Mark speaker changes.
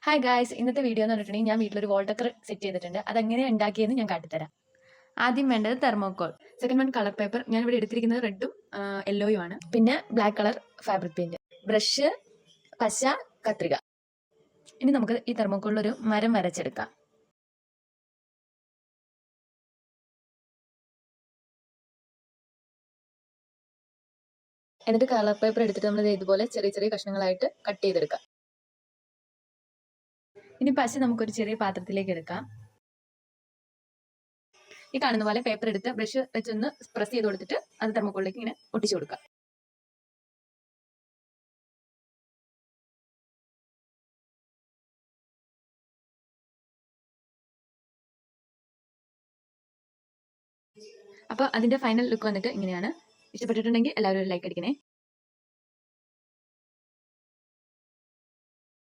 Speaker 1: Hi guys, ഇന്നത്തെ video എന്ന് പറഞ്ഞിട്ടുണ്ടെങ്കിൽ ഞാൻ വീട്ടിലൊരു വോൾ ഡെക്കർ സെറ്റ് ചെയ്തിട്ടുണ്ട്. അതെങ്ങനെയാണ് ഉണ്ടാക്കിയെന്ന് ഞാൻ കാട്ടിത്തരാം. ആദ്യം വേണ്ടത് thermocol. Second one colour paper. ഞാൻ ഇവിടെ എടുത്തിരിക്കുന്നത് റെഡും യെല്ലോയും ആണ്. പിന്നെ black colour fabric paint, brush, പശ, കത്രിക. ഇനി നമുക്ക് ഈ തെർമോക്കോളിൽ ഒരു മരം വരച്ചെടുക്കാം. എന്നിട്ട് കളർ പേപ്പർ എടുത്തിട്ട് നമ്മൾ ഇതുപോലെ ചെറിയ ചെറിയ കഷ്ണങ്ങളായിട്ട് കട്ട് ചെയ്തെടുക്കാം. ഇനി പശ നമുക്കൊരു ചെറിയ പാത്രത്തിലേക്ക് എടുക്കാം. ഈ കാണുന്ന പോലെ പേപ്പർ എടുത്ത് ബ്രഷ് വെച്ചൊന്ന് പ്രസ് ചെയ്ത് കൊടുത്തിട്ട് അത് തെർമോക്കോളിലേക്ക് ഇങ്ങനെ ഒട്ടിച്ചു കൊടുക്കാം. അപ്പോൾ അതിന്റെ ഫൈനൽ ലുക്ക് വന്നിട്ട് ഇങ്ങനെയാണ്. ഇഷ്ടപ്പെട്ടിട്ടുണ്ടെങ്കിൽ എല്ലാവരും ഒരു ലൈക്ക് അടിക്കണേ.